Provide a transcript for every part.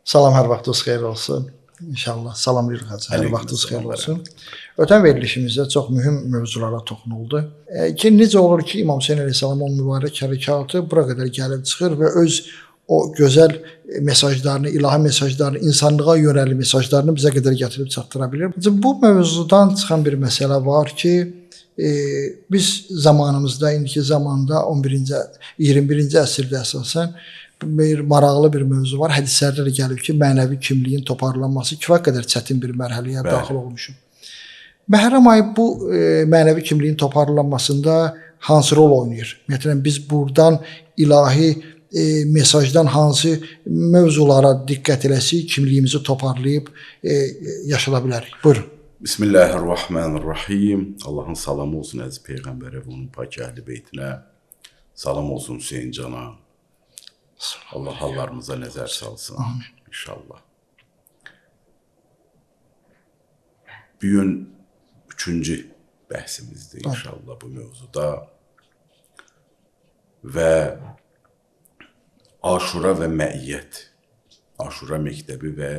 Salam, hər vaxtınız xeyir olsun. İnşallah salamlayırıq Hacı. Hər vaxtınız xeyir olsun. Ötən verilişimizdə çox mühüm mövzulara toxunuldu. Ki necə olur ki, İmam Hüseyn əleyhissalamın mübarək hərəkatı bura qədər gəlib çıxır və öz o gözəl mesajlarını, ilahi mesajlarını, insanlığa yönəli mesajlarını bizə qədər gətirib çatdıra bilir. Bu mövzudan çıxan bir məsələ var ki, biz zamanımızda, indiki zamanda 11-ci, 21-ci əsrdə əsasən bir maraqlı bir mövzu var. Hədislərdə də gəlir ki, mənəvi kimliyin toparlanması kifayət qədər çətin bir mərhələyə daxil olmuşum. Bəhram ayı bu mənəvi kimliyin toparlanmasında hansı rol oynayır? Ümumiyyətlə biz buradan ilahi mesajdan hansı mövzulara diqqət eləsək, kimliyimizi toparlayıb yaşada bilərik? Buyurun. Bismillahirrahmanirrahim. Allahın salamı olsun əziz Peyğəmbərə və onun pak əhli beytinə. Salam olsun Hüseyin cana. Allah hallarımıza nəzər salsın. Amin. İnşallah. Bu gün 3-cü bəhsimizdir inşallah bu mövzuda. Və Aşura və Məiyyət, Aşura məktəbi və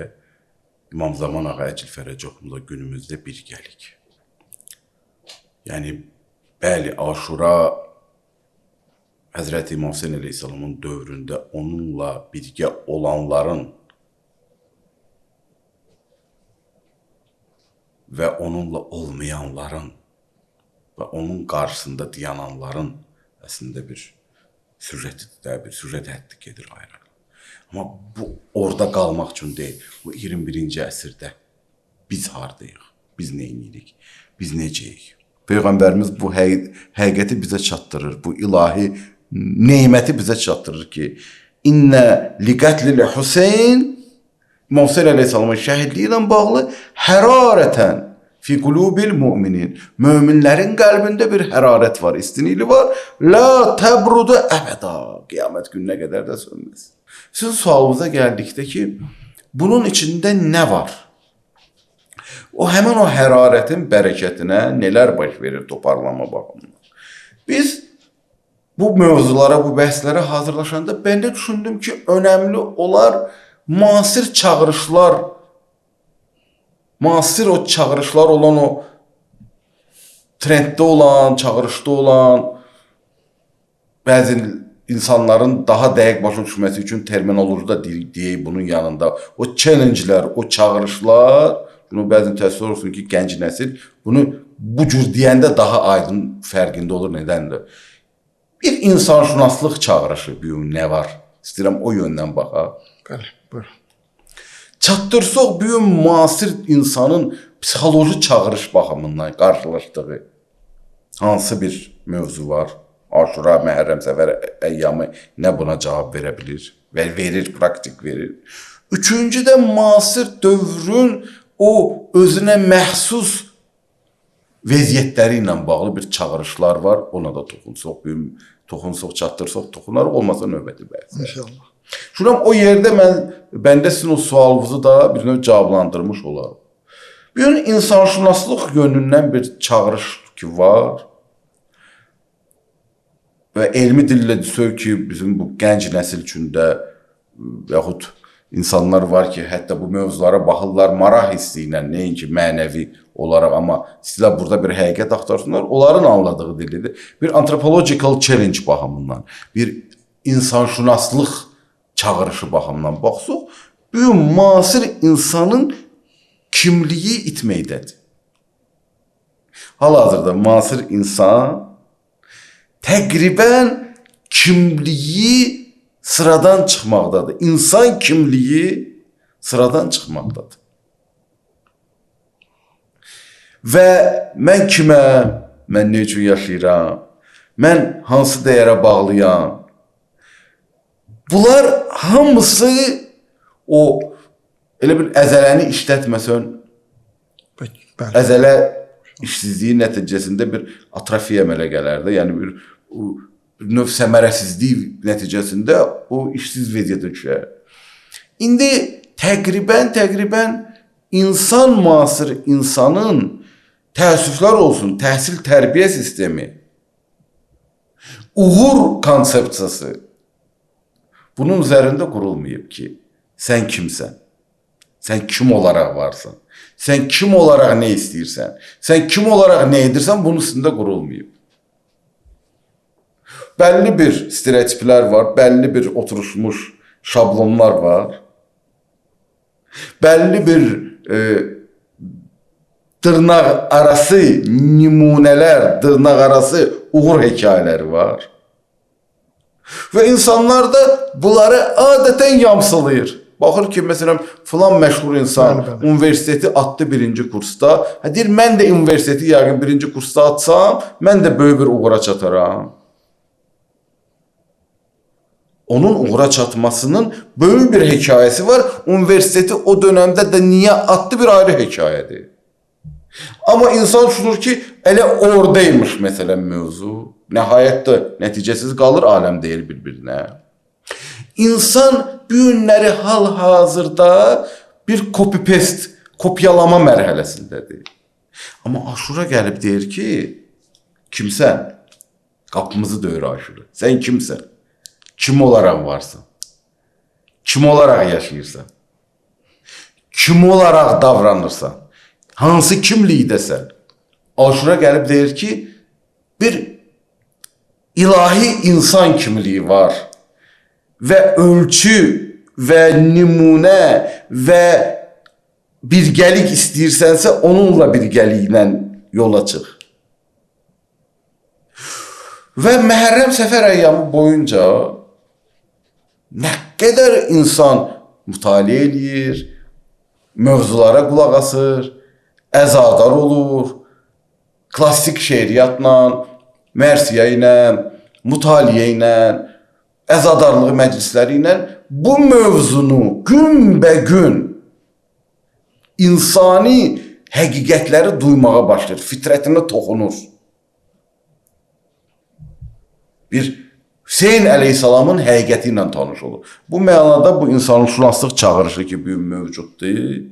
İmam Zaman Ağa Əcil Fərəcoğlu'nda günümüzdə birgəlik. Yəni, bəli, Aşura Həzrəti İmam Hüseyn əleyhissalamın dövründə onunla birgə olanların və onunla olmayanların və onun qarşısında dayananların əslində bir süjetidir, bir süjet həddi gedir ayrı. Amma bu orada qalmaq üçün deyil. Bu 21-ci əsrdə biz hardayıq, biz neyinirik, biz necəyik? Peyğəmbərimiz bu həqiqəti bizə çatdırır, bu ilahi neyməti bizə çatdırır ki, İnnə liqətlil Hüseyn, İmam Hüseyn əleyhissalamın şəhidliyi ilə bağlı hərarətən fi qulubil müminin, möminlərin qəlbində bir hərarət var, istinili var. La təbrudu əbəda, qiyamət gününə qədər də sönməz. Sizin sualınıza gəldikdə ki, bunun içində nə var? Həmin o hərarətin bərəkətinə nələr baş verir toparlanma baxımından? Biz bu mövzulara, bu bəhslərə hazırlaşanda ben de düşündüm ki, önemli olar müasir çağırışlar, müasir o çağırışlar olan o trenddə olan, çağırışda olan bəzi insanların daha dəqiq başa düşməsi üçün terminolojida deyək bunun yanında o challenge'lər, o çağırışlar, bunu bəzən təəssüf olsun ki, gənc nəsil bunu bu cür deyəndə daha aydın fərqində olur. Nədəndir? Bir insanşünaslıq çağırışı bir nə var? İstəyirəm o yöndən baxaq. Bəli, buyurun. Çatdırsaq bir müasir insanın psixoloji çağırış baxımından qarşılaşdığı hansı bir mövzu var? Aşura, Məhərrəm, Səfər əyyamı nə buna cavab verə bilir? Və verir, praktik verir. Üçüncü də müasir dövrün o özünə məxsus vəziyyətləri ilə bağlı bir çağırışlar var. Ona da toxunsaq, çatdırsaq, toxunarıq, olmasa növbəti bəhs. İnşallah. Şuram o yerdə bəndə sizin o sualınızı da bir növ cavablandırmış olarım. Bir insanşünaslıq yönündən bir çağırış ki var və elmi dillə desək ki, bizim bu gənc nəsil üçündə yaxud insanlar var ki, hətta bu mövzulara baxırlar maraq hissi ilə, nəinki mənəvi olaraq, amma sizlər burada bir həqiqət axtarsınlar, onların anladığı dilidir. Bir anthropological challenge baxımından, bir insanşünaslıq çağırışı baxımından baxsaq, bu müasir insanın kimliyi itməkdədir. Hal-hazırda müasir insan təqribən kimliyi sıradan çıxmaqdadır. İnsan kimliyi sıradan çıxmaqdadır. Və mən kiməm, mən nə üçün yaşayıram, mən hansı dəyərə bağlıyam. Bunlar hamısı o elə bir əzələni işlətməsən, əzələ işsizliyi nəticəsində bir atrofiya əmələ gələrdi. Yəni bir növ səmərəsizlik nəticəsində o işsiz vəziyyətə düşər. İndi təqribən insan müasir insanın təəssüflər olsun, təhsil tərbiyə sistemi, uğur konsepsiyası bunun üzərində qurulmayıb ki, Sən kimsən? Sən kim olaraq varsan? Sən kim olaraq nə istəyirsən? Sən kim olaraq nə edirsən, bunun üstündə qurulmayıb. Bəlli bir stereotiplər var, bəlli bir oturuşmuş şablonlar var. Bəlli bir dırnaq arası nümunələr, dırnaq arası uğur hekayələri var. Və insanlar da bunları adətən yamsılayır. Baxır ki, məsələn, filan məşhur insan universiteti atdı birinci kursda. Deyir, mən də universiteti yəqin birinci kursda atsam, mən də böyük bir uğura çataram. Onun uğura çatmasının böyük bir hekayəsi var. Universiteti o dönemdə də niyə atdı bir ayrı hekayədir. Amma insan düşünür ki, elə oradaymış məsələn mövzu. Nəhayətdə nəticəsiz qalır, aləm deyil bir-birinə. İnsan bu günləri hal-hazırda bir copy-paste, kopyalama mərhələsindədir. Amma Aşura gəlib deyir ki, kimsən? Qapımızı döyür Aşura. Sən kimsən? Kim olaraq varsan? Kim olaraq yaşayırsan? Kim olaraq davranırsan? Hansı kimlikdəsən? Aşura gəlib deyir ki, bir ilahi insan kimliyi var. Və ölçü və nümunə və birgəlik istəyirsənsə, onunla birgəliklə yola çıx. Və Məhərrəm səfər əyyamı boyunca nə qədər insan mütaliə eləyir, mövzulara qulaq asır, əzadar olur, klassik şeiriyyatla, mərsiyə ilə, mütaliə ilə, əzadarlığı məclisləri ilə bu mövzunu günbəgün insani həqiqətləri duymağa başlayır, fitrətinə toxunur. Bir Hüseyn əleyhissalamın həqiqəti ilə tanış olur. Bu mənada bu insanşünaslıq çağırışı ki, bu mövcuddur.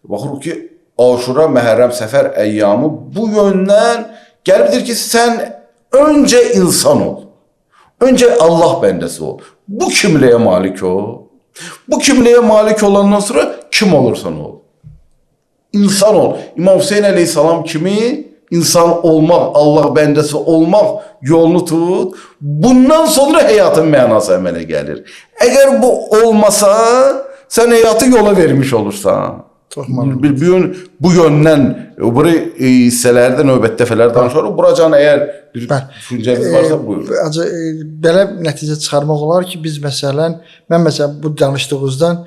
Baxırıq ki, Aşura, Məhərrəm səfər əyyamı bu yöndən gəlibdir ki, sən öncə insan ol. Öncə Allah bəndəsi ol. Bu kimliyə malik ol. Bu kimliyə malik olandan sonra kim olursan ol. İnsan ol. İmam Hüseyn əleyhissalam kimi insan olmaq, Allah bəndəsi olmaq yolunu tut. Bundan sonra həyatın mənası əmələ gəlir. Əgər bu olmasa, sən həyatı yola vermiş olursan. Bu yöndən bu hissələrdə növbət dəfələr danışarıq. Buracan əgər bir düşüncəmiz varsa buyurun. Belə nəticə çıxarmaq olar ki, biz məsələn, mən məsələn bu danışdığınızdan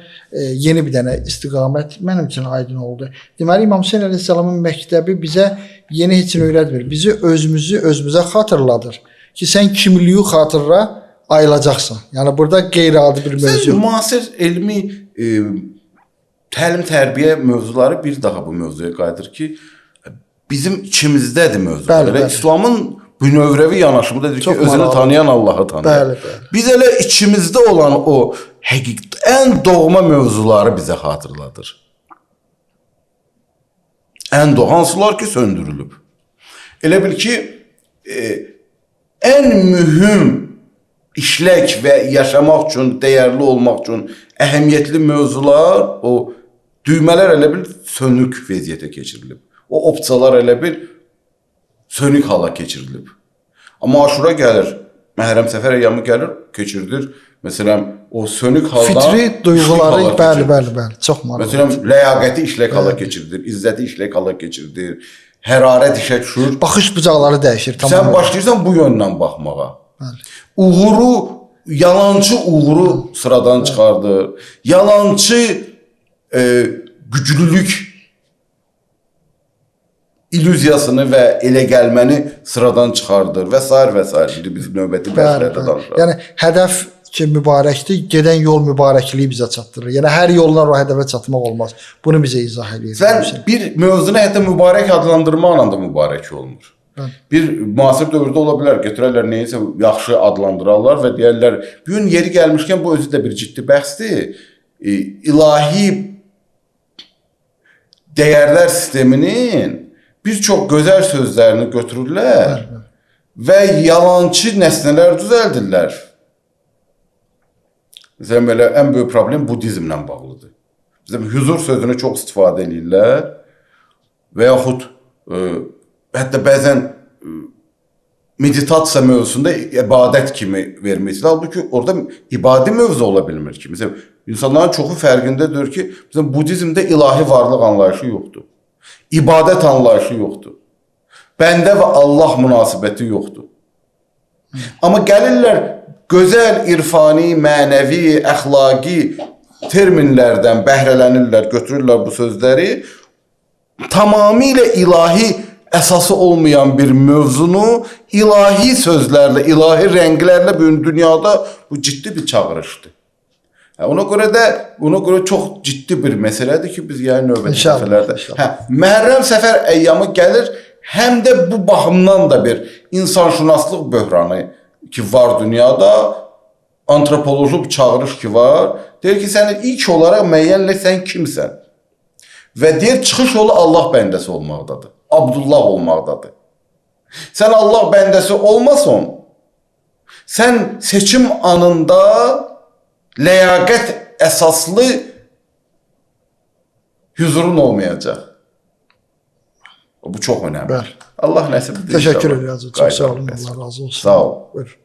yeni bir dənə istiqamət mənim üçün aydın oldu. Deməli, İmam Hüseyn əleyhissalamın məktəbi bizə yeni heç nə öyrətmir. Bizi özümüzə xatırladır ki, sən kimliyi xatırla ayılacaqsan. Yəni burada qeyri-adi bir mövzu. Sən müasir elmi təlim-tərbiyə mövzuları bir daha bu mövzuya qayıdır ki, bizim içimizdədir mövzular. Bəli. İslamın bünövrəvi yanaşımı dedir ki, özünü tanıyan Allahı tanıyır. Bəli. Biz elə içimizdə olan o ən doğma mövzuları bizə xatırladır. Ən hansılar ki, söndürülüb. Elə bil ki, ən mühüm işlək və yaşamaq üçün, dəyərli olmaq üçün əhəmiyyətli mövzular, o düymələr elə bil sönük vəziyyətə keçirilib. O opsiyalar elə bil sönük hala keçirilib. Amma Aşura gəlir, Məhərrəm səfər əyyamı gəlir, keçirilir. Məsələn, o sönük haldan fitri duyğuları, bəli, çox maraqlı. Məsələn, ləyaqəti işlək hala keçirilir, izzəti işlək hala keçirilir, hərarət işə düşür. Baxış bucaqları dəyişir. Sən başlayırsan bu yöndən baxmağa. Uğuru, yalancı uğuru sıradan çıxardır. Yalancı güclülük illüziyasını və elə gəlməni sıradan çıxardır və s. Biz növbəti bəhslərdə danışarıq. Yəni, hədəf ki, mübarəkdir, gedən yol mübarəkliyi bizə çatdırır. Yəni, hər yolla o hədəfə çatmaq olmaz. Bunu bizə izah edir. Sən bir mövzunu hətta mübarək adlandırmaqla da mübarək olmur. Bir müasir dövrdə ola bilər, götürərlər neysə yaxşı adlandırarlar və deyərlər, bu gün yeri gəlmişkən bu özü də bir ciddi bəhsdir. İlahi dəyərlər sisteminin bir çox gözəl sözlərini götürürlər və yalançı nəsnələr düzəldirlər. Məsələn, belə ən böyük problem budizmlə bağlıdır. Bizim huzur sözünü çox istifadə edirlər və yaxud hətta bəzən meditasiya mövzusunda ibadət kimi vermişdir. Halbuki orada ibadi mövzu ola bilmir ki. Məsələn, insanların çoxu fərqindədir ki, bizim budizmdə ilahi varlıq anlayışı yoxdur. İbadət anlayışı yoxdur. Bəndə və Allah münasibəti yoxdur. Amma gəlirlər gözəl, irfani, mənəvi, əxlaqi terminlərdən bəhrələnirlər, götürürlər bu sözləri. Tamamilə ilahi əsası olmayan bir mövzunu ilahi sözlərlə, ilahi rənglərlə bugün dünyada bu ciddi bir çağırışdır. Ona görə çox ciddi bir məsələdir ki, biz yəni növbəti səfərlərdə. Məhərrəm səfər əyyamı gəlir, həm də bu baxımdan da bir insanşünaslıq böhranı ki var dünyada, antropoloji bir çağırış ki var. Deyir ki, sən ilk olaraq müəyyənlə sən kimsən? Və deyir, çıxış yolu Allah bəndəsi olmaqdadır. Abdullah olmaqdadır. Sən Allah bəndəsi olmasan, sən seçim anında ləyaqət əsaslı huzurun olmayacaq. Bu çox önəmli. Allah nəsib edir. Təşəkkür edirik. Çox sağ olun. Allah razı olsun. Sağ ol. Buyur.